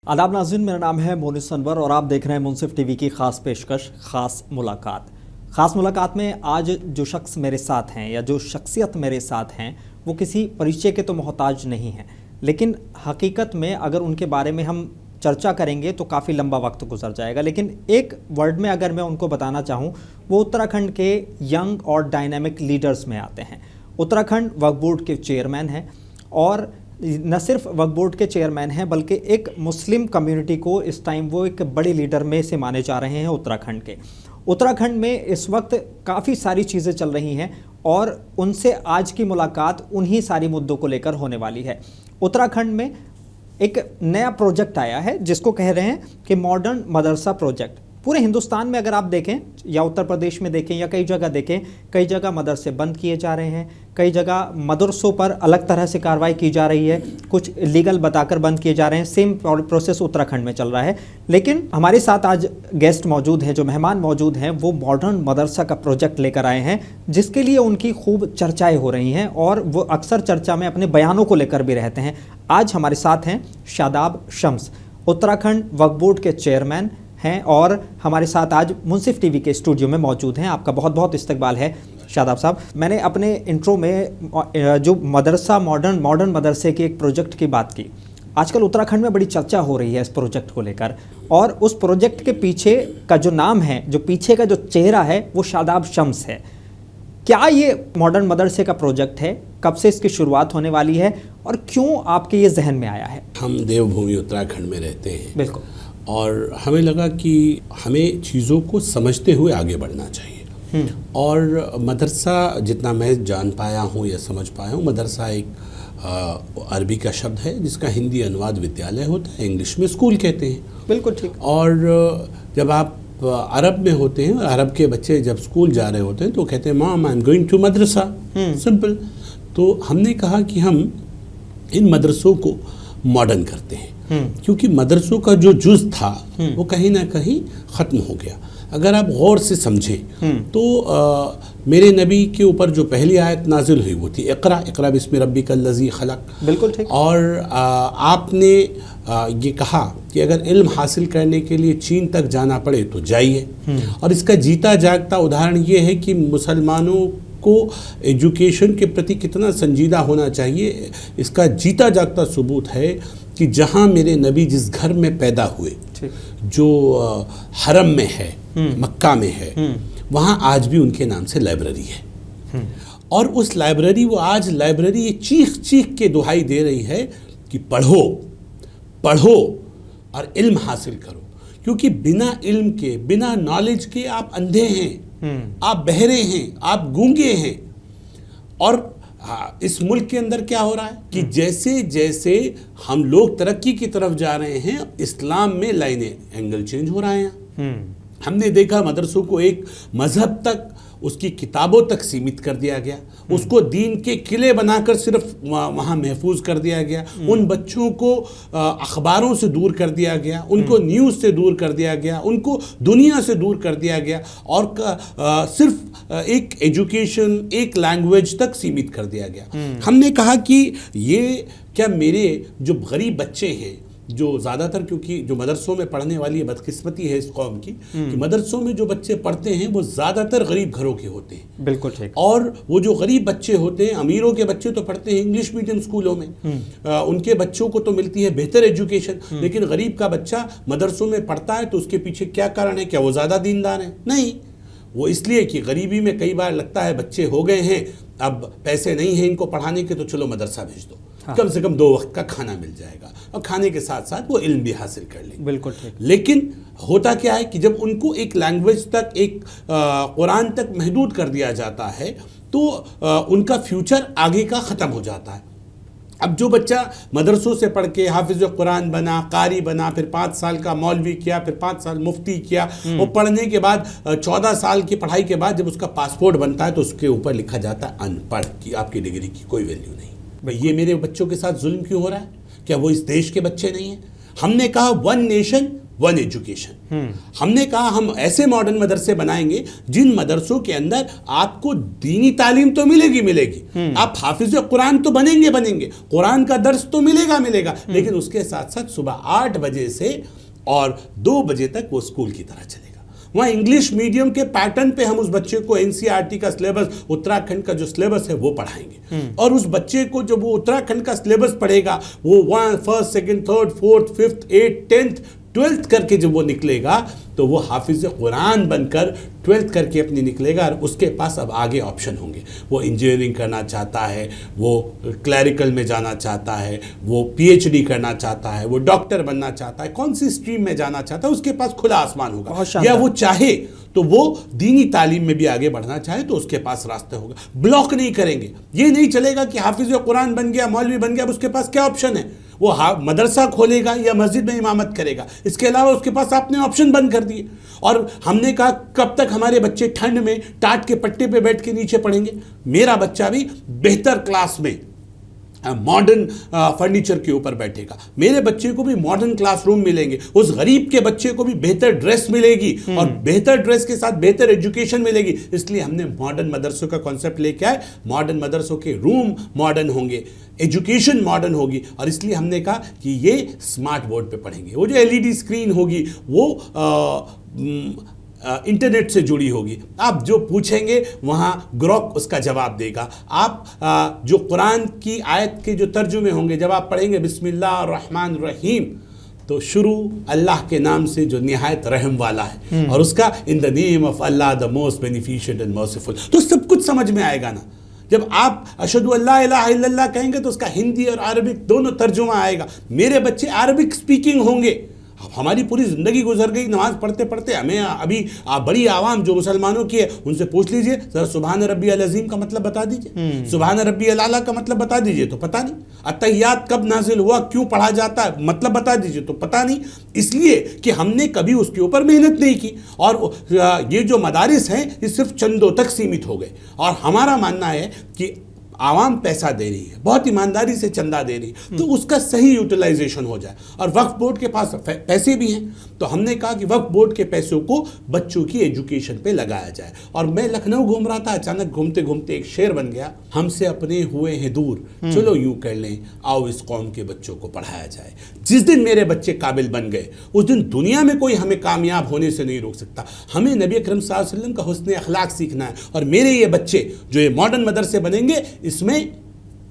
आदाब नाज़रीन, मेरा नाम है मोनिस अनवर और आप देख रहे हैं मुंसिफ टीवी की ख़ास पेशकश ख़ास मुलाकात। ख़ास मुलाकात में आज जो शख्स मेरे साथ हैं या जो शख्सियत मेरे साथ हैं वो किसी परिचय के तो मोहताज नहीं हैं, लेकिन हकीकत में अगर उनके बारे में हम चर्चा करेंगे तो काफ़ी लंबा वक्त गुजर जाएगा। लेकिन एक वर्ड में अगर मैं उनको बताना चाहूँ, वो उत्तराखंड के यंग और डायनामिक लीडर्स में आते हैं। उत्तराखंड वक्फ बोर्ड के चेयरमैन हैं और न सिर्फ वक्फ बोर्ड के चेयरमैन हैं बल्कि एक मुस्लिम कम्युनिटी को इस टाइम वो एक बड़े लीडर में से माने जा रहे हैं उत्तराखंड के। उत्तराखंड में इस वक्त काफ़ी सारी चीज़ें चल रही हैं और उनसे आज की मुलाकात उन्हीं सारी मुद्दों को लेकर होने वाली है। उत्तराखंड में एक नया प्रोजेक्ट आया है जिसको कह रहे हैं कि मॉडर्न मदरसा प्रोजेक्ट। पूरे हिंदुस्तान में अगर आप देखें या उत्तर प्रदेश में देखें या कई जगह देखें, कई जगह मदरसे बंद किए जा रहे हैं, कई जगह मदरसों पर अलग तरह से कार्रवाई की जा रही है, कुछ लीगल बताकर बंद किए जा रहे हैं। सेम प्रोसेस उत्तराखंड में चल रहा है। लेकिन हमारे साथ आज गेस्ट मौजूद हैं, जो मेहमान मौजूद हैं, वो मॉडर्न मदरसा का प्रोजेक्ट लेकर आए हैं जिसके लिए उनकी खूब चर्चाएँ हो रही हैं और वो अक्सर चर्चा में अपने बयानों को लेकर भी रहते हैं। आज हमारे साथ हैं शादाब शम्स, उत्तराखंड वक्फ बोर्ड के चेयरमैन हैं और हमारे साथ आज मुंसिफ टीवी के स्टूडियो में मौजूद हैं। आपका बहुत बहुत इस्तकबाल है शादाब साहब। मैंने अपने इंट्रो में जो मदरसा मॉडर्न मदरसे के एक प्रोजेक्ट की बात की। आजकल उत्तराखंड में बड़ी चर्चा हो रही है इस प्रोजेक्ट को लेकर और उस प्रोजेक्ट के पीछे का जो नाम है, जो पीछे का जो चेहरा है, वो शादाब शम्स है। क्या ये मॉडर्न मदरसे का प्रोजेक्ट है? कब से इसकी शुरुआत होने वाली है और क्यों आपके ये जहन में आया है? हम देवभूमि उत्तराखंड में रहते हैं। बिल्कुल। और हमें लगा कि हमें चीज़ों को समझते हुए आगे बढ़ना चाहिए। और मदरसा, जितना मैं जान पाया हूँ या समझ पाया हूँ, मदरसा एक अरबी का शब्द है जिसका हिंदी अनुवाद विद्यालय होता है, इंग्लिश में स्कूल कहते हैं। बिल्कुल ठीक। और जब आप अरब में होते हैं और अरब के बच्चे जब स्कूल जा रहे होते हैं तो कहते हैं mom I am going to madrasa, simple. तो हमने कहा कि हम इन मदरसों को मॉडर्न करते हैं क्योंकि मदरसों का जो जुज़ था वो कहीं ना कहीं ख़त्म हो गया। अगर आप गौर से समझें तो मेरे नबी के ऊपर जो पहली आयत नाजिल हुई वो थी इक़रा बिस्मि रब्बिकल्लज़ी खलक़। बिल्कुल ठीक। और आपने ये कहा कि अगर इल्म हासिल करने के लिए चीन तक जाना पड़े तो जाइए। और इसका जीता जागता उदाहरण ये है कि मुसलमानों को एजुकेशन के प्रति कितना संजीदा होना चाहिए, इसका जीता जागता सबूत है कि जहाँ मेरे नबी जिस घर में पैदा हुए, जो हरम में है, मक्का में है, वहाँ आज भी उनके नाम से लाइब्रेरी है। और उस लाइब्रेरी, वो आज लाइब्रेरी ये चीख चीख के दुहाई दे रही है कि पढ़ो पढ़ो और इल्म हासिल करो, क्योंकि बिना इल्म के, बिना नॉलेज के आप अंधे हैं, आप बहरे हैं, आप गूंगे हैं। और इस मुल्क के अंदर क्या हो रहा है कि जैसे जैसे हम लोग तरक्की की तरफ जा रहे हैं, इस्लाम में लाइनें, एंगल चेंज हो रहे हैं। हमने देखा मदरसों को एक मजहब तक, उसकी किताबों तक सीमित कर दिया गया, उसको दीन के किले बनाकर सिर्फ वहाँ महफूज कर दिया गया। उन बच्चों को अखबारों से दूर कर दिया गया, उनको न्यूज़ से दूर कर दिया गया, उनको दुनिया से दूर कर दिया गया और सिर्फ एक एजुकेशन, एक लैंग्वेज तक सीमित कर दिया गया। हमने कहा कि ये क्या मेरे जो गरीब बच्चे हैं, जो ज़्यादातर, क्योंकि जो मदरसों में पढ़ने वाली बदकिस्मती है इस कौम की कि मदरसों में जो बच्चे पढ़ते हैं वो ज़्यादातर गरीब घरों के होते हैं। बिल्कुल ठीक। और वो जो गरीब बच्चे होते हैं, अमीरों के बच्चे तो पढ़ते हैं इंग्लिश मीडियम स्कूलों में, उनके बच्चों को तो मिलती है बेहतर एजुकेशन, लेकिन गरीब का बच्चा मदरसों में पढ़ता है तो उसके पीछे क्या कारण है? क्या वो ज़्यादा दीनदार है? नहीं, वो इसलिए कि गरीबी में कई बार लगता है बच्चे हो गए हैं, अब पैसे नहीं हैं इनको पढ़ाने के, तो चलो मदरसा भेज दो। हाँ। कम से कम 2 वक्त का खाना मिल जाएगा और खाने के साथ साथ वो इल्म भी हासिल कर लेंगे। बिल्कुल ठीक। लेकिन होता क्या है कि जब उनको एक लैंग्वेज तक, एक कुरान तक महदूद कर दिया जाता है तो उनका फ्यूचर आगे का ख़त्म हो जाता है। अब जो बच्चा मदरसों से पढ़ के हाफिज़ कुरान बना, कारी बना, फिर 5 साल का मौलवी किया, फिर 5 साल मुफ्ती किया, और पढ़ने के बाद 14 साल की पढ़ाई के बाद जब उसका पासपोर्ट बनता है तो उसके ऊपर लिखा जाता है अनपढ़, कि आपकी डिग्री की कोई वैल्यू नहीं। ये मेरे बच्चों के साथ जुल्म क्यों हो रहा है? क्या वो इस देश के बच्चे नहीं हैं? हमने कहा 1 नेशन वन एजुकेशन। हमने कहा हम ऐसे मॉडर्न मदरसे बनाएंगे जिन मदरसों के अंदर आपको दीनी तालीम तो मिलेगी, आप हाफिज कुरान तो बनेंगे, कुरान का दर्स तो मिलेगा, लेकिन उसके साथ साथ सुबह 8 बजे से और 2 बजे तक वो स्कूल की तरह चलेगा। वहाँ इंग्लिश मीडियम के पैटर्न पे हम उस बच्चे को एनसीईआरटी का सिलेबस, उत्तराखंड का जो सिलेबस है वो पढ़ाएंगे, और उस बच्चे को जब वो उत्तराखंड का सिलेबस पढ़ेगा, वो 1, 1st, 2nd, 3rd, 4th, 5th, 8th, 10th, 12th करके जब वो निकलेगा तो वो हाफिज कुरान बनकर 12th करके अपनी निकलेगा, और उसके पास अब आगे ऑप्शन होंगे। वो इंजीनियरिंग करना चाहता है, वो क्लैरिकल में जाना चाहता है, वो पीएचडी करना चाहता है, वो डॉक्टर बनना चाहता है, कौन सी स्ट्रीम में जाना चाहता है, उसके पास खुला आसमान होगा। या वो चाहे तो वो दीनी तालीम में भी आगे बढ़ना चाहे तो उसके पास रास्ता होगा। ब्लॉक नहीं करेंगे, ये नहीं चलेगा कि हाफिज कुरान बन गया, मौलवी बन गया, अब उसके पास क्या ऑप्शन है, वो मदरसा खोलेगा या मस्जिद में इमामत करेगा, इसके अलावा उसके पास आपने ऑप्शन बंद कर दिए। और हमने कहा कब तक हमारे बच्चे ठंड में टाट के पट्टे पे बैठ के नीचे पढ़ेंगे। मेरा बच्चा भी बेहतर क्लास में मॉडर्न फर्नीचर के ऊपर बैठेगा, मेरे बच्चे को भी मॉडर्न क्लासरूम मिलेंगे, उस गरीब के बच्चे को भी बेहतर ड्रेस मिलेगी, और बेहतर ड्रेस के साथ बेहतर एजुकेशन मिलेगी। इसलिए हमने मॉडर्न मदरसों का कॉन्सेप्ट लेके आए। मॉडर्न मदरसों के रूम मॉडर्न होंगे, एजुकेशन मॉडर्न होगी, और इसलिए हमने कहा कि ये स्मार्ट बोर्ड पे पढ़ेंगे। वो जो एलईडी स्क्रीन होगी वो इंटरनेट से जुड़ी होगी, आप जो पूछेंगे वहाँ ग्रोक उसका जवाब देगा। आप जो कुरान की आयत के जो तर्जुमे होंगे, जब आप पढ़ेंगे बिस्मिल्लाहिर्रहमानिर्रहीम, तो शुरू अल्लाह के नाम से जो निहायत रहम वाला है, और उसका in the name of Allah the most beneficent and merciful, तो सब कुछ समझ में आएगा ना। जब आप अशहदु अल्ला इलाहा इल्लल्लाह कहेंगे तो उसका हिंदी और अरबिक दोनों तर्जुमा आएगा। मेरे बच्चे अरबिक स्पीकिंग होंगे। अब हमारी पूरी ज़िंदगी गुजर गई नमाज पढ़ते पढ़ते, हमें अभी बड़ी आवाम जो मुसलमानों की है उनसे पूछ लीजिए ज़रा सुभान रब्बी अल अज़ीम का मतलब बता दीजिए, सुभान रब्बी अल आला का मतलब बता दीजिए, तो पता नहीं। अत्तहियात कब नाजिल हुआ, क्यों पढ़ा जाता है, मतलब बता दीजिए, तो पता नहीं। इसलिए कि हमने कभी उसके ऊपर मेहनत नहीं की, और ये जो मदारिस हैं ये सिर्फ चंदों तक सीमित हो गए। और हमारा मानना है कि आवाम पैसा दे रही है, बहुत ईमानदारी से चंदा दे रही है, तो उसका सही यूटिलाइजेशन हो जाए। और वक्फ बोर्ड के पास पैसे भी हैं, तो हमने कहा कि वक्फ बोर्ड के पैसों को बच्चों की एजुकेशन पे लगाया जाए। और मैं लखनऊ घूम रहा था, अचानक घूमते घूमते एक शेर बन गया, हमसे अपने हुए हैं दूर, चलो यूं कर लें, आओ इस कौम के बच्चों को पढ़ाया जाए। जिस दिन मेरे बच्चे काबिल बन गए, उस दिन दुनिया में कोई हमें कामयाब होने से नहीं रोक सकता। हमें नबी अकरम सल्लल्लाहु अलैहि वसल्लम का हुस्न अखलाक सीखना है। और मेरे ये बच्चे जो ये मॉडर्न मदरसे बनेंगे, इसमें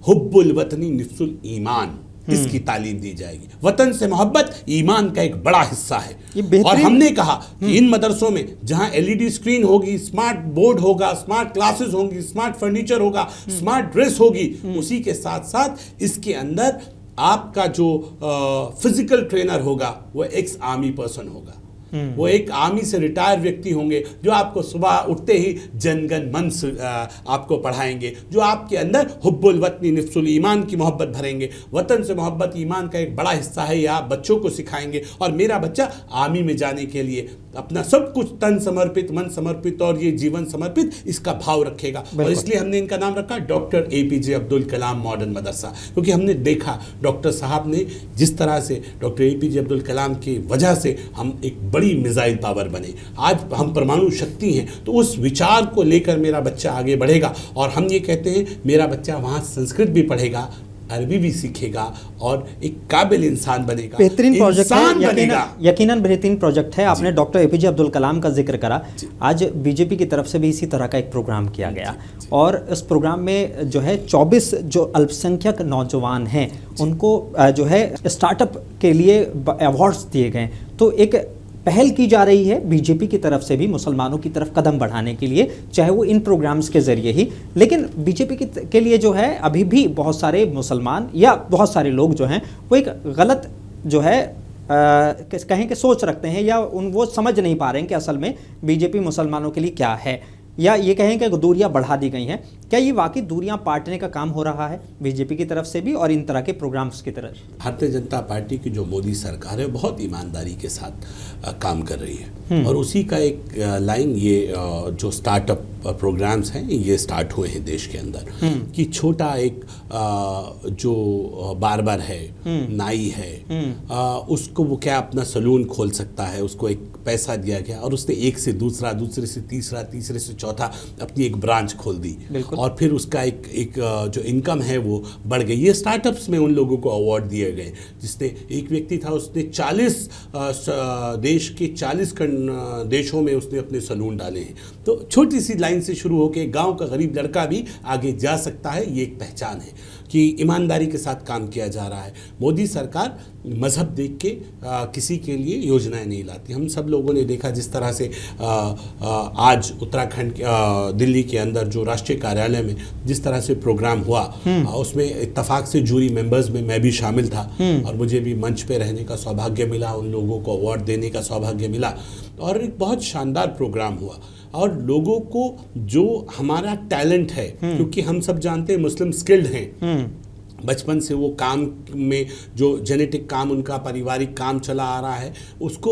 हुब्बुल वतनी निफ्सुल ईमान, इसकी तालीम दी जाएगी। वतन से मोहब्बत ईमान का एक बड़ा हिस्सा है। और हमने कहा कि इन मदरसों में जहां एलईडी स्क्रीन होगी, स्मार्ट बोर्ड होगा, स्मार्ट क्लासेस होंगी, स्मार्ट फर्नीचर होगा, स्मार्ट ड्रेस होगी, उसी के साथ साथ इसके अंदर आपका जो फिजिकल ट्रेनर होगा वो एक्स आर्मी पर्सन होगा, वो एक आर्मी से रिटायर व्यक्ति होंगे जो आपको सुबह उठते ही जनगण मन आपको पढ़ाएंगे, जो आपके अंदर हुब्बुल वतनी निफ्सुल ईमान की मोहब्बत भरेंगे। वतन से मोहब्बत ईमान का एक बड़ा हिस्सा है, ये आप बच्चों को सिखाएंगे। और मेरा बच्चा आर्मी में जाने के लिए अपना सब कुछ तन समर्पित, मन समर्पित और ये जीवन समर्पित, इसका भाव रखेगा। और इसलिए हमने इनका नाम रखा doctor APJ Abdul Kalam modern मदरसा, क्योंकि हमने देखा डॉक्टर साहब ने जिस तरह से डॉक्टर APJ अब्दुल कलाम की वजह से हम एक बड़ी मिसाइल पावर बने, आज हम परमाणु शक्ति हैं, तो उस विचार को लेकर मेरा बच्चा आगे बढ़ेगा। और हम ये कहते हैं मेरा बच्चा वहाँ संस्कृत भी पढ़ेगा, अरबी भी सीखेगा और एक काबिल इंसान बनेगा। बेहतरीन प्रोजेक्ट है, यकीनन बेहतरीन प्रोजेक्ट है। आपने डॉक्टर APJ अब्दुल कलाम का जिक्र करा, आज बीजेपी की तरफ से भी इसी तरह का एक प्रोग्राम किया गया, और इस प्रोग्राम में जो है 24 जो अल्पसंख्यक नौजवान हैं उनको जो है स्टार्टअप के लिए अवार्ड्स दिए गए। तो एक पहल की जा रही है बीजेपी की तरफ से भी मुसलमानों की तरफ कदम बढ़ाने के लिए, चाहे वो इन प्रोग्राम्स के ज़रिए ही। लेकिन बीजेपी के लिए जो है अभी भी बहुत सारे मुसलमान या बहुत सारे लोग जो हैं वो एक गलत जो है कहें कि सोच रखते हैं, या वो समझ नहीं पा रहे हैं कि असल में बीजेपी मुसलमानों के लिए क्या है, या ये कहें कि दूरियां बढ़ा दी गई हैं। क्या ये वाकई दूरियां पाटने का काम हो रहा है बीजेपी की तरफ से भी और इन तरह के प्रोग्राम्स की तरफ? भारतीय जनता पार्टी की जो मोदी सरकार है बहुत ईमानदारी के साथ काम कर रही है और उसी का एक लाइन ये जो स्टार्टअप प्रोग्राम्स हैं ये स्टार्ट हुए हैं देश के अंदर कि छोटा एक जो बार्बर है, नाई है, उसको वो क्या अपना सलून खोल सकता है, उसको एक पैसा दिया गया और उसने एक से दूसरा, दूसरे से तीसरा, तीसरे से चौथा अपनी एक ब्रांच खोल दी और फिर उसका एक जो इनकम है वो बढ़ गई। ये स्टार्टअप्स में उन लोगों को अवार्ड दिए गए, जिसने एक व्यक्ति था उसने 40 देश के 40 देशों में उसने अपने सलून डाले हैं। तो छोटी सी लाइन से शुरू होकर गांव का गरीब लड़का भी आगे जा सकता है। ये एक पहचान है कि ईमानदारी के साथ काम किया जा रहा है। मोदी सरकार मजहब देख के किसी के लिए योजनाएं नहीं लाती। हम सब लोगों ने देखा जिस तरह से आज उत्तराखंड दिल्ली के अंदर जो राष्ट्रीय कार्यालय में जिस तरह से प्रोग्राम हुआ, उसमें इत्तेफाक से जूरी मेंबर्स में मैं भी शामिल था और मुझे भी मंच पे रहने का सौभाग्य मिला, उन लोगों को अवार्ड देने का सौभाग्य मिला और एक बहुत शानदार प्रोग्राम हुआ। और लोगों को जो हमारा टैलेंट है, क्योंकि हम सब जानते हैं मुस्लिम स्किल्ड हैं, बचपन से वो काम में जो जेनेटिक काम उनका पारिवारिक काम चला आ रहा है, उसको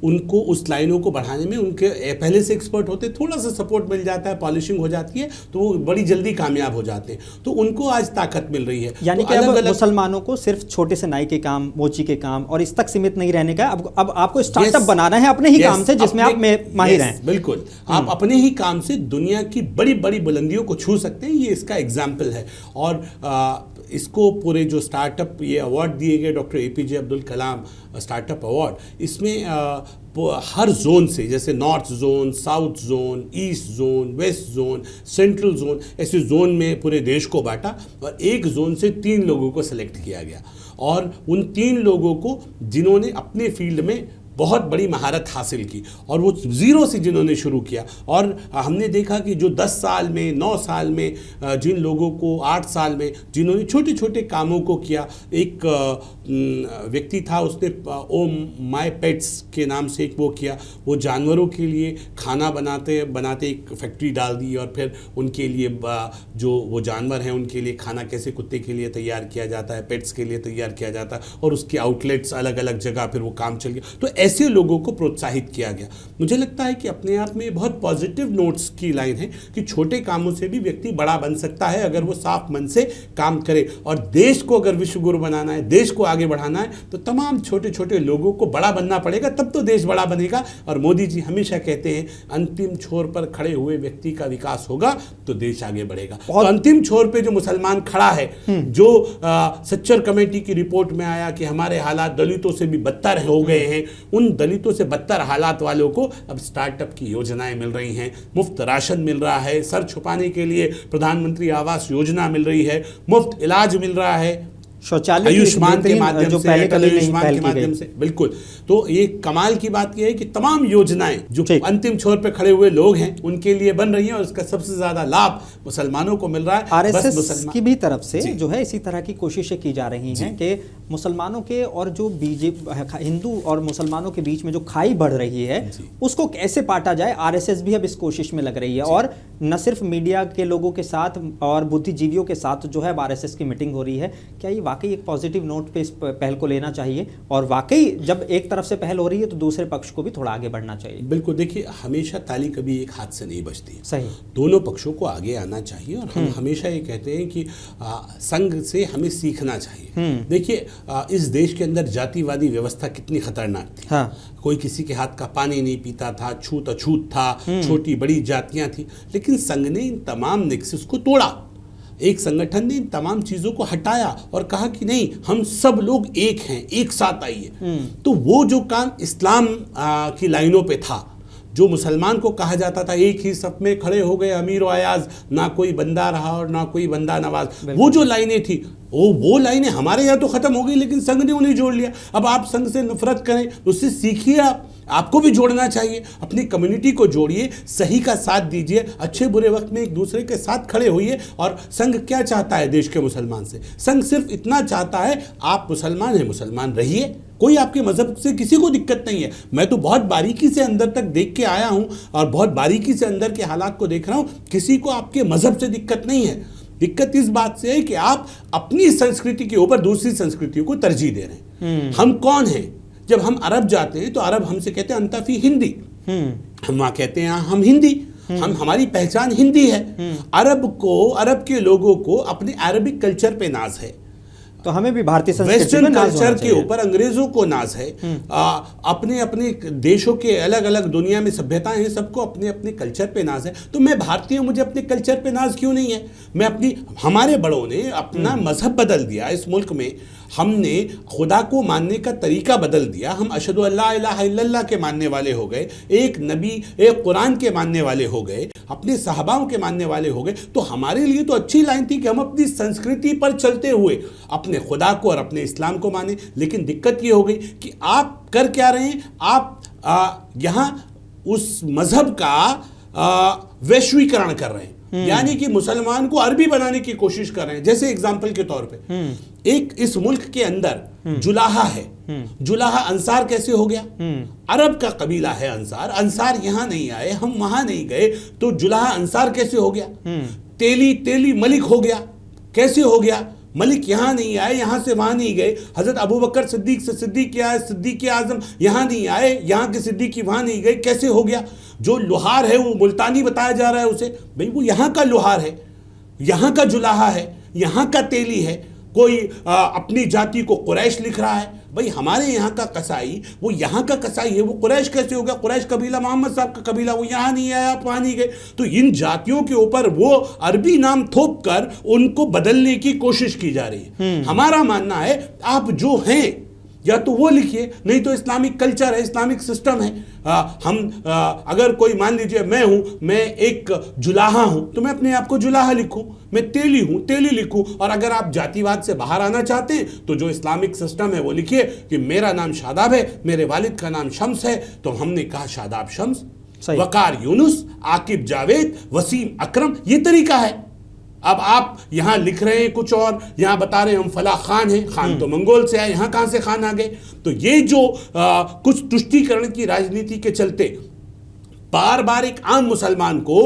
उनको उस लाइनों को बढ़ाने में उनके पहले से एक्सपर्ट होते, थोड़ा सा सपोर्ट मिल जाता है, पॉलिशिंग हो जाती है तो वो बड़ी जल्दी कामयाब हो जाते हैं। तो उनको आज ताकत मिल रही है। यानी कि अब मुसलमानों को सिर्फ छोटे से नाई के काम, मोची के काम और इस तक सीमित नहीं रहने का, अब आपको स्टार्टअप बनाना है अपने ही काम से जिसमें आप माहिर हैं। बिल्कुल, आप अपने ही काम से दुनिया की बड़ी बड़ी बुलंदियों को छू सकते हैं। ये इसका एग्जाम्पल है। और इसको पूरे जो स्टार्टअप ये अवार्ड दिए गए doctor APJ Abdul Kalam startup award, इसमें हर जोन से, जैसे north zone, south zone, east zone, west zone, central zone, ऐसे जोन में पूरे देश को बांटा और एक जोन से 3 लोगों को सिलेक्ट किया गया और उन 3 लोगों को जिन्होंने अपने फील्ड में बहुत बड़ी महारत हासिल की और वो ज़ीरो से जिन्होंने शुरू किया। और हमने देखा कि जो 10 साल में, 9 साल में, जिन लोगों को 8 साल में जिन्होंने छोटे छोटे कामों को किया, एक व्यक्ति था उसने ओ माय पेट्स के नाम से एक वो किया, वो जानवरों के लिए खाना बनाते बनाते एक फैक्ट्री डाल दी और फिर उनके लिए जो वो जानवर हैं उनके लिए खाना कैसे कुत्ते के लिए तैयार किया जाता है, पेट्स के लिए तैयार किया जाता है और उसके आउटलेट्स अलग अलग जगह फिर वो काम चल गया। तो ऐसे लोगों को प्रोत्साहित किया गया। मुझे लगता है कि अपने आप में बहुत पॉजिटिव नोट्स की लाइन है कि छोटे कामों से भी व्यक्ति बड़ा बन सकता है अगर वो साफ मन से काम करे। और देश को अगर विश्व गुरु बनाना है, देश को आगे बढ़ाना है, तो तमाम छोटे छोटे लोगों को बड़ा बनना पड़ेगा, तब तो देश बड़ा बनेगा। और मोदी जी हमेशा कहते हैं अंतिम छोर पर खड़े हुए व्यक्ति का विकास होगा तो देश आगे बढ़ेगा। तो अंतिम छोर पे जो मुसलमान खड़ा है, जो सच्चर कमेटी की रिपोर्ट में आया कि हमारे हालात दलितों से भी बदतर हो गए हैं, उन दलितों से बदतर हालात वालों को अब स्टार्टअप की योजनाएं मिल रही हैं, मुफ्त राशन मिल रहा है, सर छुपाने के लिए प्रधानमंत्री आवास योजना मिल रही है, मुफ्त इलाज मिल रहा है, शौचालय आयुष्मान के माध्यम जो से, पहले कभी नहीं आयुष्मान के माध्यम से। बिल्कुल, तो ये कमाल की बात यह है कि तमाम योजनाएं जो अंतिम छोर पे खड़े हुए लोग हैं उनके लिए बन रही हैं और इसका सबसे ज्यादा लाभ मुसलमानों को मिल रहा है। आरएसएस की भी तरफ से जो है इसी तरह की कोशिशें की जा रही हैं कि मुसलमानों के और जो बीजेपी हिंदू और मुसलमानों के बीच में जो खाई बढ़ रही है उसको कैसे पाटा जाए, आरएसएस भी अब इस कोशिश में लग रही है। और न सिर्फ मीडिया के लोगों के साथ और बुद्धिजीवियों के साथ जो है आरएसएस की मीटिंग हो रही है। क्या ये वाकई एक पॉजिटिव नोट पे इस पहल को लेना चाहिए और वाकई जब एक तरफ से पहल हो रही है तो दूसरे पक्ष को भी थोड़ा आगे बढ़ना चाहिए? बिल्कुल, देखिए हमेशा ताली कभी एक हाथ से नहीं बजती, सही, दोनों पक्षों को आगे आना चाहिए। और हम हमेशा ये कहते हैं कि संघ से हमें सीखना चाहिए। देखिए इस देश के अंदर जातिवादी व्यवस्था कितनी खतरनाक थी। हाँ। कोई किसी के हाथ का पानी नहीं पीता था, छूत अछूत था, छोटी बड़ी जातियां थी, लेकिन संघ ने इन तमाम नेक्सस को तोड़ा। एक संगठन ने इन तमाम चीज़ों को हटाया और कहा कि नहीं, हम सब लोग एक हैं, एक साथ आइए। तो वो जो काम इस्लाम की लाइनों पे था, जो मुसलमान को कहा जाता था एक ही सफ में खड़े हो गए अमीर और अयाज, ना कोई बंदा रहा और ना कोई बंदा नवाज, वो जो लाइनें थी वो लाइनें हमारे यहाँ तो खत्म हो गई, लेकिन संघ ने उन्हें जोड़ लिया। अब आप संघ से नफरत करें, उससे सीखिए, आपको भी जोड़ना चाहिए, अपनी कम्युनिटी को जोड़िए, सही का साथ दीजिए, अच्छे बुरे वक्त में एक दूसरे के साथ खड़े होइए। और संघ क्या चाहता है देश के मुसलमान से? संघ सिर्फ इतना चाहता है, आप मुसलमान हैं, मुसलमान रहिए, कोई आपके मजहब से किसी को दिक्कत नहीं है। मैं तो बहुत बारीकी से अंदर तक देख के आया हूं और बहुत बारीकी से अंदर के हालात को देख रहा हूं, किसी को आपके मजहब से दिक्कत नहीं है। दिक्कत इस बात से है कि आप अपनी संस्कृति के ऊपर दूसरी संस्कृतियों को तरजीह दे रहे हैं। हम कौन हैं? जब हम अरब जाते हैं तो अरब हमसे कहते हैं अंता फी हिंदी, हम वहां कहते हैं हम हिंदी, हमारी पहचान हिंदी है। अरब के लोगों को अपने अरबिक कल्चर पे नाज है, तो हमें भी भारतीय संस्कृति वेस्टर्न कल्चर के ऊपर अंग्रेजों को नाज है। अपने अपने देशों के अलग अलग दुनिया में सभ्यताएं हैं, सबको अपने अपने कल्चर पे नाज है। तो मैं भारतीय हूं, मुझे अपने कल्चर पे नाज क्यों नहीं है? मैं हमारे बड़ों ने अपना मजहब बदल दिया इस मुल्क में, हमने खुदा को मानने का तरीका बदल दिया, हम अशहदु अल्ला इलाहा इल्लल्लाह के मानने वाले हो गए, एक नबी एक कुरान के मानने वाले हो गए, अपने सहाबाओं के मानने वाले हो गए। तो हमारे लिए तो अच्छी लाइन थी कि हम अपनी संस्कृति पर चलते हुए अपने खुदा को और अपने इस्लाम को माने। लेकिन दिक्कत ये हो गई कि आप कर क्या रहे हैं? आप यहाँ उस मजहब का वैश्वीकरण कर रहे हैं, यानी कि मुसलमान को अरबी बनाने की कोशिश कर रहे हैं। जैसे एग्जाम्पल के तौर पे एक इस मुल्क के अंदर जुलाहा है, जुलाहा अंसार कैसे हो गया? अरब का कबीला है अंसार यहाँ नहीं आए, हम वहां नहीं गए, तो जुलाहा अंसार कैसे हो गया? तेली मलिक हो गया, कैसे हो गया? मलिक यहाँ नहीं आए, यहाँ से वहां नहीं गए, हजरत अबू बकर सिद्दीक से सिद्दीक आए, सिद्दीक आजम यहाँ नहीं आए, यहाँ के सिद्दीकी वहां नहीं गए, कैसे हो गया? जो लोहार है वो मुल्तानी बताया जा रहा है उसे, भाई वो यहाँ का लोहार है, यहाँ का जुलाहा है, यहाँ का तेली है। कोई अपनी जाति को कुरैश लिख रहा है, भाई हमारे यहाँ का कसाई वो यहाँ का कसाई है, वो कुरैश कैसे हो गया? कुरैश कबीला मोहम्मद साहब का कबीला, वो यहाँ नहीं आया, आप वहाँ नहीं गए। तो इन जातियों के ऊपर वो अरबी नाम थोप कर उनको बदलने की कोशिश की जा रही है। हमारा मानना है आप जो हैं या तो वो लिखिए, नहीं तो इस्लामिक कल्चर है, इस्लामिक सिस्टम है। अगर कोई मान लीजिए मैं एक जुलाहा हूं, तो मैं अपने आप को जुलाहा लिखूं, मैं तेली हूं तेली लिखूं। और अगर आप जातिवाद से बाहर आना चाहते हैं तो जो इस्लामिक सिस्टम है वो लिखिए कि मेरा नाम शादाब है, मेरे वालिद का नाम शम्स है, तो हमने कहा शादाब शम्स, वकार यूनुस, आकिब जावेद, वसीम अकरम, ये तरीका है। अब आप यहां लिख रहे हैं कुछ और, यहां बता रहे हैं हम फला खान हैं, खान तो मंगोल से आए, यहां कहां से खान आ गए? तो ये जो कुछ तुष्टीकरण की राजनीति के चलते बार बार एक आम मुसलमान को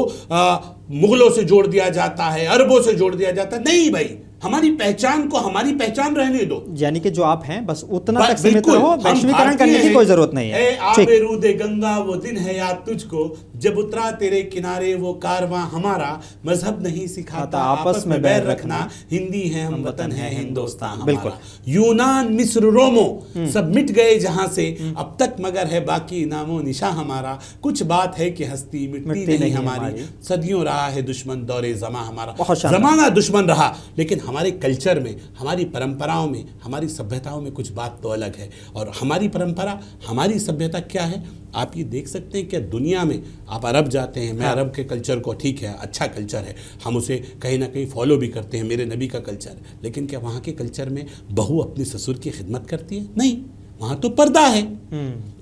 मुगलों से जोड़ दिया जाता है, अरबों से जोड़ दिया जाता है। नहीं भाई, हमारी पहचान को हमारी पहचान रहने दो, यानी कि जो आप हैं बस उतना तक सीमित रहो, वैश्वीकरण करने की कोई जरूरत नहीं है। आबे रूदे गंगा वो दिन है याद तुझको, जब उतरा तेरे किनारे वो कारवां हमारा, मजहब नहीं सिखाता आपस में बैर रखना, हिंदी है हम वतन है हिंदुस्तान हमारा। यूनान मिस्र रोमो सब मिट गए जहां से, अब तक मगर है बाकी नामो निशा हमारा। कुछ बात है कि हस्ती मिटती नहीं हमारी, सदियों रहा है दुश्मन दौरे जमा हमारा। जमाना दुश्मन रहा, लेकिन हमारे कल्चर में, हमारी परंपराओं में, हमारी सभ्यताओं में कुछ बात तो अलग है। और हमारी परंपरा, हमारी सभ्यता क्या है? आप ये देख सकते हैं कि दुनिया में आप अरब जाते हैं, मैं अरब के कल्चर को, ठीक है अच्छा कल्चर है, हम उसे कहीं ना कहीं फॉलो भी करते हैं, मेरे नबी का कल्चर है, लेकिन क्या वहाँ के कल्चर में बहू अपने ससुर की खिदमत करती है? नहीं, वहाँ तो पर्दा है।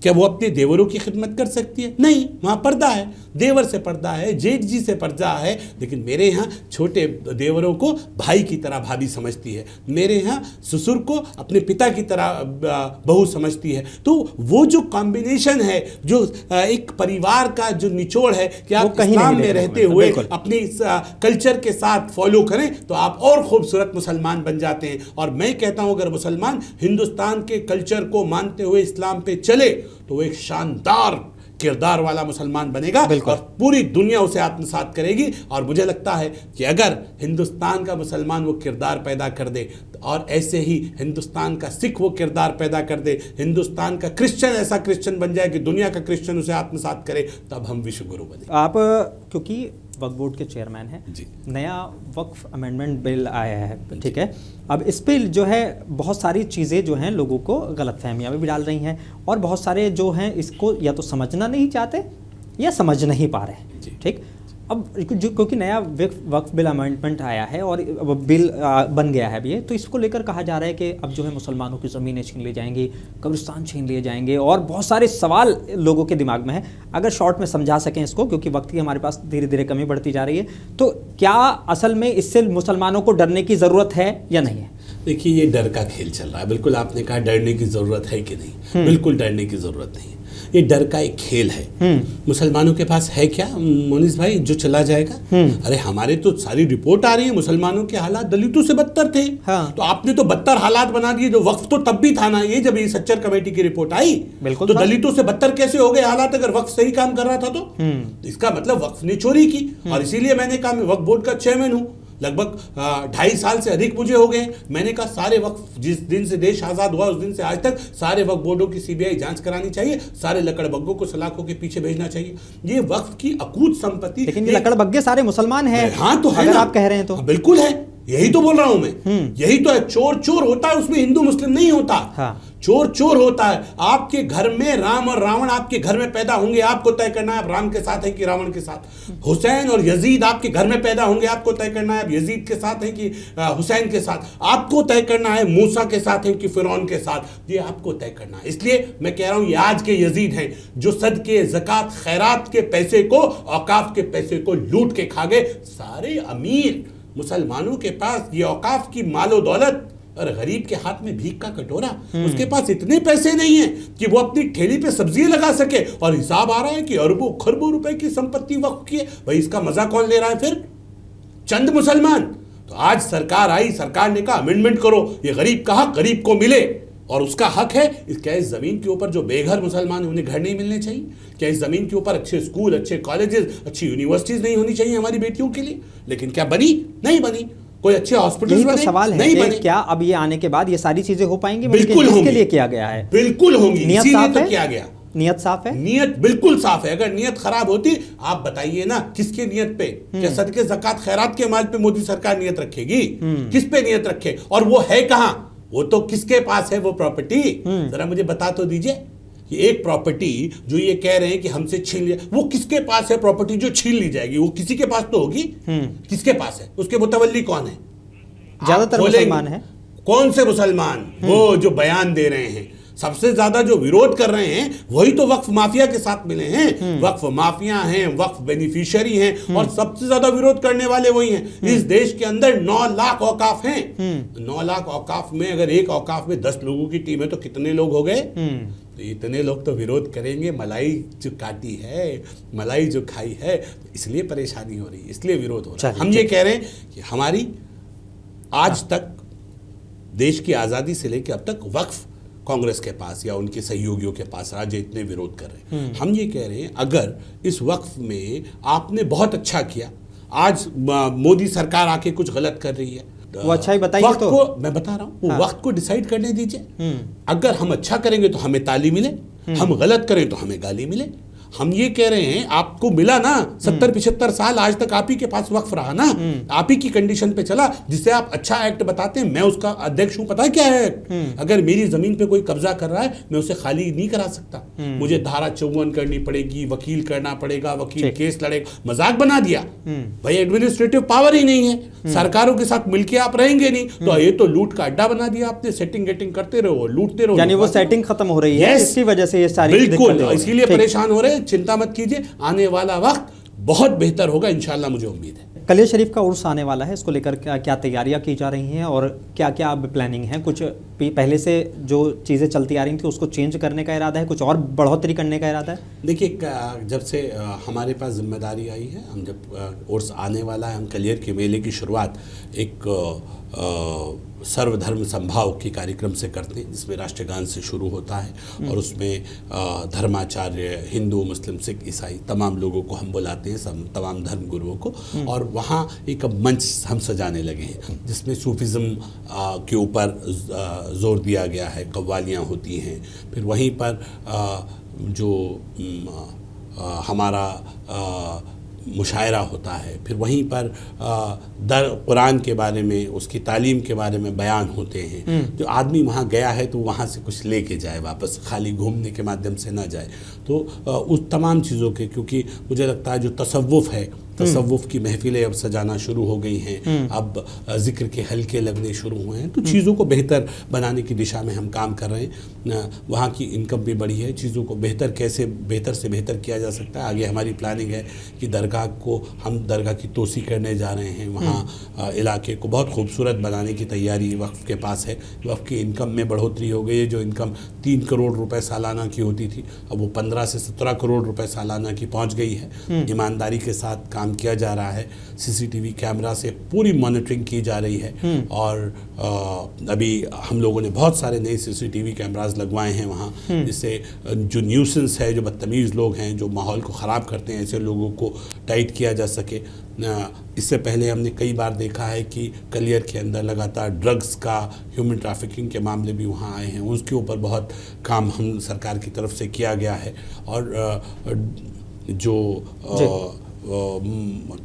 क्या वो अपने देवरों की खिदमत कर सकती है? नहीं, वहाँ पर्दा है, देवर से पर्दा है, जेठ जी से पर्दा है। लेकिन मेरे यहाँ छोटे देवरों को भाई की तरह भाभी समझती है, मेरे यहाँ ससुर को अपने पिता की तरह बहू समझती है। तो वो जो कॉम्बिनेशन है, जो एक परिवार का जो निचोड़ है कि आप इस्लाम में रहते हुए अपनी कल्चर के साथ फॉलो करें तो आप और खूबसूरत मुसलमान बन जाते हैं। और मैं कहता हूँ अगर मुसलमान हिंदुस्तान के कल्चर को मानते हुए इस्लाम पे चले तो वो एक शानदार किरदार वाला मुसलमान बनेगा और पूरी दुनिया उसे आत्मसात करेगी। और मुझे लगता है कि अगर हिंदुस्तान का मुसलमान वो किरदार पैदा कर दे और ऐसे ही हिंदुस्तान का सिख वो किरदार पैदा कर दे, हिंदुस्तान का क्रिश्चियन ऐसा क्रिश्चियन बन जाए कि दुनिया का क्रिश्चियन उसे आत्मसात करे, तब हम विश्व गुरु बने। आप क्योंकि वक्फ बोर्ड के चेयरमैन हैं, नया वक्फ अमेंडमेंट बिल आया है, ठीक है, अब इस पर जो है बहुत सारी चीज़ें जो हैं लोगों को गलतफहमियां भी डाल रही हैं और बहुत सारे जो हैं इसको या तो समझना नहीं चाहते या समझ नहीं पा रहे, ठीक। अब क्योंकि नया वक्फ बिल अमेंडमेंट आया है और बिल बन गया है अभी, तो इसको लेकर कहा जा रहा है कि अब जो है मुसलमानों की ज़मीनें छीन ली जाएंगी, कब्रिस्तान छीन लिए जाएंगे और बहुत सारे सवाल लोगों के दिमाग में है। अगर शॉर्ट में समझा सकें इसको, क्योंकि वक्त की हमारे पास धीरे धीरे कमी बढ़ती जा रही है, तो क्या असल में इससे मुसलमानों को डरने की ज़रूरत है या नहीं है? देखिए, ये डर का खेल चल रहा है। बिल्कुल आपने कहा डरने की ज़रूरत है कि नहीं, बिल्कुल डरने की ज़रूरत नहीं है। ये डर का एक खेल है। मुसलमानों के पास है क्या मोनिस भाई जो चला जाएगा? अरे हमारे तो सारी रिपोर्ट आ रही है, मुसलमानों के हालात दलितों से बदतर थे। हाँ। तो आपने तो बदतर हालात बना दिए। जो वक्फ तो तब भी था ना, ये जब ये सच्चर कमेटी की रिपोर्ट आई, बिल्कुल तो दलितों से बदतर कैसे हो गए हालात अगर वक्फ सही काम कर रहा था तो इसका मतलब वक्फ ने चोरी की। और इसीलिए मैंने कहा मैं वक्फ बोर्ड का चेयरमैन हूं, लगभग 2.5 साल से अधिक मुझे हो गए। मैंने कहा सारे वक्फ, जिस दिन से देश आज़ाद हुआ उस दिन से आज तक सारे वक्फ बोर्डों की सीबीआई जांच करानी चाहिए, सारे लकड़बग्गों को सलाखों के पीछे भेजना चाहिए। ये वक्फ की अकूत संपत्ति। लेकिन ये लकड़बग्गे सारे मुसलमान हैं। हाँ, तो है अगर ना, आप कह रहे हैं तो बिल्कुल है, यही तो बोल रहा हूं मैं। यही तो है, चोर चोर होता है, उसमें हिंदू मुस्लिम नहीं होता। हाँ। चोर चोर होता है। आपके घर में राम और रावण आपके घर में पैदा होंगे, आपको तय करना है आप राम के साथ हैं कि रावण के साथ। हुसैन और यजीद आपके घर में पैदा होंगे, आपको तय करना है आप यजीद के साथ हैं कि हुसैन के साथ। आपको तय करना है मूसा के साथ हैं कि फिरौन के साथ, ये आपको तय करना है। इसलिए मैं कह रहा हूं ये आज के यजीद हैं जो सदके, ज़कात, खैरात के पैसे को, औकाफ के पैसे को लूट के खा गए। सारे अमीर मुसलमानों के पास ये औकाफ की मालो दौलत और गरीब के हाथ में भीख का कटोरा, उसके पास इतने पैसे नहीं है कि वो अपनी ठेली पे सब्जियां लगा सके। और हिसाब आ रहा है कि अरबों खरबों रुपए की संपत्ति वक्फ की है। भाई इसका मजा कौन ले रहा है फिर? चंद मुसलमान। तो आज सरकार आई, सरकार ने कहा अमेंडमेंट करो, ये गरीब का हक गरीब को मिले और उसका हक है। क्या इस जमीन के ऊपर जो बेघर मुसलमान उन्हें घर नहीं मिलने चाहिए? क्या इस जमीन के ऊपर अच्छे स्कूल, अच्छे कॉलेजेस, अच्छी यूनिवर्सिटीज नहीं होनी चाहिए हमारी बेटियों के लिए? लेकिन क्या बनी? नहीं बनी। कोई अच्छे हॉस्पिटल बने? सवाल है नहीं बने। क्या अब ये आने के बाद ये सारी चीजें हो पाएंगी? बिल्कुल होंगी। इसके लिए किया गया है, बिल्कुल होंगी, नियत साफ है, किया गया। नियत साफ है, नियत बिल्कुल साफ है। अगर नियत खराब होती, आप बताइए ना किसके नियत पे? क्या सदके, ज़कात, खैरात के माल पे मोदी सरकार नियत रखेगी? किस पे नियत रखे? और वो है कहां? वो तो किसके पास है वो प्रॉपर्टी? जरा मुझे बता तो दीजिए। कि एक प्रॉपर्टी जो ये कह रहे हैं कि हमसे छीन लिया, वो किसके पास है प्रॉपर्टी जो छीन ली जाएगी? वो किसी के पास तो होगी। किसके पास है? उसके मुतवल्ली कौन है? ज्यादातर मुसलमान है। कौन से मुसलमान? वो जो बयान दे रहे हैं, सबसे ज्यादा जो विरोध कर रहे हैं वही तो वक्फ माफिया के साथ मिले हैं। वक्फ माफिया हैं, वक्फ बेनिफिशियरी हैं और सबसे ज्यादा विरोध करने वाले वही हैं। इस देश के अंदर 9 लाख औकाफ हैं। 9 लाख औकाफ में अगर एक औकाफ में 10 लोगों की टीम है तो कितने लोग हो गए? तो इतने लोग तो विरोध करेंगे। मलाई जो काटी है, मलाई जो खाई है, इसलिए परेशानी हो रही है, इसलिए विरोध हो रहा है। हम ये कह रहे हैं कि हमारी आज तक देश की आज़ादी से लेकर अब तक वक्फ कांग्रेस के पास या उनके सहयोगियों के पास राज्य इतने विरोध कर रहे हैं। हम ये कह रहे हैं अगर इस वक्फ में आपने बहुत अच्छा किया, आज मोदी सरकार आके कुछ गलत कर रही है, वो अच्छा ही बताइए। तो को मैं बता रहा हूँ, वो वक्त को डिसाइड करने दीजिए। अगर हम अच्छा करेंगे तो हमें ताली मिले, हम गलत करें तो हमें गाली मिले। हम ये कह रहे हैं आपको मिला ना 70-75 साल आज तक आप ही के पास वक्फ रहा ना, आप ही की कंडीशन पे चला, जिसे आप अच्छा एक्ट बताते हैं। मैं उसका अध्यक्ष हूं, पता है क्या है एक्ट? अगर मेरी जमीन पे कोई कब्जा कर रहा है मैं उसे खाली नहीं करा सकता। मुझे धारा 54 करनी पड़ेगी, वकील करना पड़ेगा, वकील केस लड़ेगा। मजाक बना दिया भाई, एडमिनिस्ट्रेटिव पावर ही नहीं है। सरकारों के साथ मिलकर आप रहेंगे नहीं तो ये तो लूट का अड्डा बना दिया आपने। सेटिंग गेटिंग करते रहो, लूटते रहो, यानी वो सेटिंग खत्म हो रही है, इसकी वजह से ये सारी बिल्कुल, इसीलिए परेशान हो रहे हैं। चिंता मत कीजिए, आने वाला वक्त बहुत बेहतर होगा इंशाल्लाह, मुझे उम्मीद है। कलिया शरीफ का उर्स आने वाला है, इसको लेकर क्या तैयारियां की जा रही हैं और क्या क्या अब प्लानिंग है? कुछ पहले से जो चीज़ें चलती आ रही थी उसको चेंज करने का इरादा है, कुछ और बढ़ोतरी करने का इरादा है? देखिए, जब से हमारे पास जिम्मेदारी आई है, हम जब उर्स आने वाला है, हम कलियर के मेले की शुरुआत एक सर्वधर्म संभाव के कार्यक्रम से करते हैं, जिसमें राष्ट्रगान से शुरू होता है और उसमें धर्माचार्य, हिंदू, मुस्लिम, सिख, ईसाई तमाम लोगों को हम बुलाते हैं, सब तमाम धर्म गुरुओं को। और वहाँ एक मंच हम सजाने लगे हैं जिसमें सूफिज़्म के ऊपर जोर दिया गया है, कव्वालियाँ होती हैं। फिर वहीं पर जो हमारा मुशायरा होता है, फिर वहीं पर कुरान के बारे में, उसकी तालीम के बारे में बयान होते हैं। जो आदमी वहाँ गया है तो वहाँ से कुछ लेके जाए, वापस खाली घूमने के माध्यम से ना जाए। तो उस तमाम चीज़ों के, क्योंकि मुझे लगता है जो तसव्वुफ़ है, तसव्वुफ की महफिलें अब सजाना शुरू हो गई हैं, अब जिक्र के हल्के लगने शुरू हुए हैं, तो चीज़ों को बेहतर बनाने की दिशा में हम काम कर रहे हैं। वहाँ की इनकम भी बढ़ी है, चीज़ों को कैसे बेहतर से बेहतर किया जा सकता है। आगे हमारी प्लानिंग है कि हम दरगाह की तोसी करने जा रहे हैं, वहाँ इलाके को बहुत खूबसूरत बनाने की तैयारी वक्फ के पास है। वक्फ की इनकम में बढ़ोतरी हो गई है, जो इनकम 3 करोड़ रुपए सालाना की होती थी अब वो 15 से 17 करोड़ रुपए सालाना की पहुँच गई है। ईमानदारी के साथ काम किया जा रहा है, सीसीटीवी कैमरा से पूरी मॉनिटरिंग की जा रही है और अभी हम लोगों ने बहुत सारे नए सीसीटीवी कैमरास लगवाए हैं वहाँ, जिससे जो न्यूसेंस है, जो बदतमीज़ लोग हैं, जो माहौल को ख़राब करते हैं, ऐसे लोगों को टाइट किया जा सके। इससे पहले हमने कई बार देखा है कि कलियर के अंदर लगातार ड्रग्स का, ह्यूमन ट्रैफिकिंग के मामले भी वहाँ आए हैं, उसके ऊपर बहुत काम हम सरकार की तरफ से किया गया है। और जो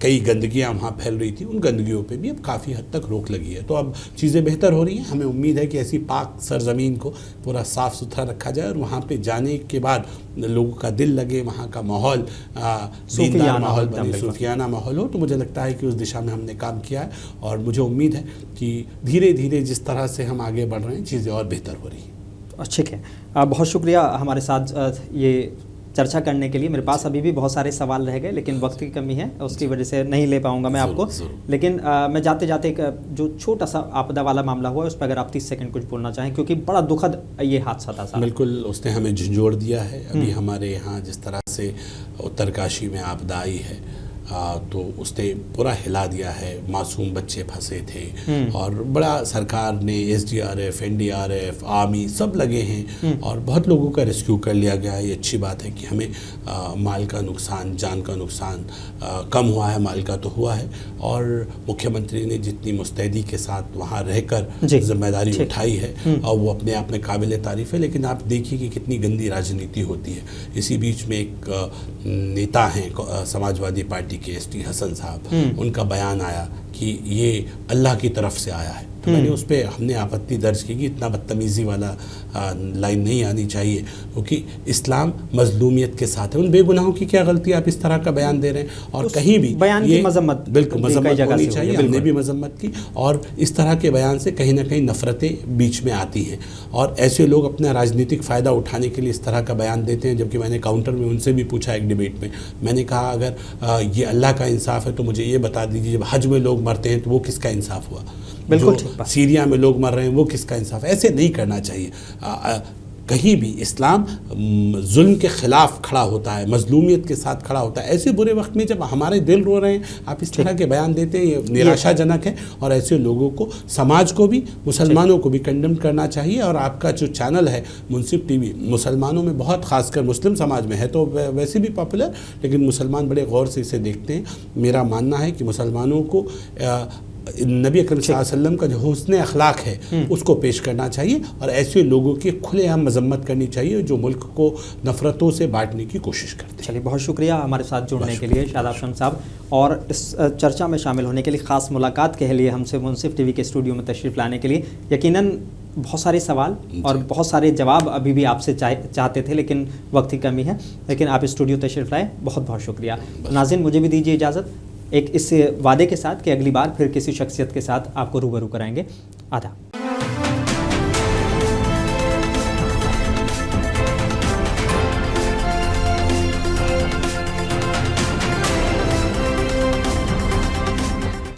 कई गंदगियाँ वहाँ फैल रही थी, उन गंदगियों पे भी अब काफ़ी हद तक रोक लगी है। तो अब चीज़ें बेहतर हो रही हैं। हमें उम्मीद है कि ऐसी पाक सरज़मीन को पूरा साफ़ सुथरा रखा जाए और वहाँ पे जाने के बाद लोगों का दिल लगे, वहाँ का माहौल दीनदार माहौल बने, सूफियाना माहौल हो। तो मुझे लगता है कि उस दिशा में हमने काम किया है और मुझे उम्मीद है कि धीरे धीरे जिस तरह से हम आगे बढ़ रहे हैं, चीज़ें और बेहतर हो रही हैं। ठीक है, बहुत शुक्रिया हमारे साथ ये चर्चा करने के लिए। मेरे पास अभी भी बहुत सारे सवाल रह गए, लेकिन वक्त की कमी है, उसकी वजह से नहीं ले पाऊंगा मैं आपको। लेकिन मैं जाते जाते एक जो छोटा सा आपदा वाला मामला हुआ है, उस पर अगर आप 30 सेकंड कुछ बोलना चाहें, क्योंकि बड़ा दुखद ये हादसा था साहब। बिल्कुल, उसने हमें झंझोड़ दिया है। अभी हमारे यहाँ जिस तरह से उत्तरकाशी में आपदा आई है, तो उसने पूरा हिला दिया है। मासूम बच्चे फंसे थे और बड़ा सरकार ने SDRF, NDRF, आर्मी सब लगे हैं और बहुत लोगों का रेस्क्यू कर लिया गया है। ये अच्छी बात है कि हमें माल का नुकसान, जान का नुकसान कम हुआ है, माल का तो हुआ है। और मुख्यमंत्री ने जितनी मुस्तैदी के साथ वहाँ रहकर जिम्मेदारी उठाई है और वो अपने आप में काबिल तारीफ़ है। लेकिन आप देखिए कि कितनी गंदी राजनीति होती है। इसी बीच में एक नेता हैं समाजवादी पार्टी के ST हसन साहब, उनका बयान आया कि ये अल्लाह की तरफ से आया है। तो मैंने उस पर हमने आपत्ति दर्ज की कि इतना बदतमीज़ी वाला लाइन नहीं आनी चाहिए, क्योंकि इस्लाम मजलूमियत के साथ है। उन बेगुनाहों की क्या गलती, आप इस तरह का बयान दे रहे हैं। और कहीं भी बयान की मजम्मत, बिल्कुल मजम्मत होनी चाहिए, हमने भी मजम्मत की। और इस तरह के बयान से कहीं ना कहीं नफ़रतें बीच में आती हैं और ऐसे लोग अपना राजनीतिक फ़ायदा उठाने के लिए इस तरह का बयान देते हैं। जबकि मैंने काउंटर में उनसे भी पूछा एक डिबेट में, मैंने कहा अगर ये अल्लाह का इंसाफ है तो मुझे ये बता दीजिए, जब हज में लोग मरते हैं तो वो किसका इंसाफ हुआ? बिल्कुल, सीरिया में लोग मर रहे हैं वो किसका इंसाफ? ऐसे नहीं करना चाहिए। कहीं भी इस्लाम जुल्म के ख़िलाफ़ खड़ा होता है, मजलूमियत के साथ खड़ा होता है। ऐसे बुरे वक्त में जब हमारे दिल रो रहे हैं, आप इस तरह के बयान देते हैं, ये निराशाजनक है। और ऐसे लोगों को, समाज को भी, मुसलमानों को भी कंडेम करना चाहिए। और आपका जो चैनल है मुंसिफ TV, मुसलमानों में बहुत, खासकर मुस्लिम समाज में है तो वैसे भी पॉपुलर, लेकिन मुसलमान बड़े गौर से इसे देखते हैं। मेरा मानना है कि मुसलमानों को नबी अकरम सल्लल्लाहु अलैहि वसल्लम का जो हुस्न अखलाक है उसको पेश करना चाहिए और ऐसे लोगों की खुलेआम मजम्मत करनी चाहिए जो मुल्क को नफ़रतों से बांटने की कोशिश करते हैं। चलिए, बहुत शुक्रिया हमारे साथ जुड़ने के लिए शादाब शम्स साहब, और इस चर्चा में शामिल होने के लिए, ख़ास मुलाकात के लिए हमसे मुंसिफ TV के स्टूडियो में तशरीफ़ लाने के लिए। यकीनन बहुत सारे सवाल और बहुत सारे जवाब अभी भी आपसे चाहते थे, लेकिन वक्त की कमी है, लेकिन आप स्टूडियो तशरीफ़ लाए, बहुत बहुत शुक्रिया। नाज़रीन, मुझे भी दीजिए इजाज़त, एक इस वादे के साथ कि अगली बार फिर किसी शख्सियत के साथ आपको रूबरू कराएंगे। आधा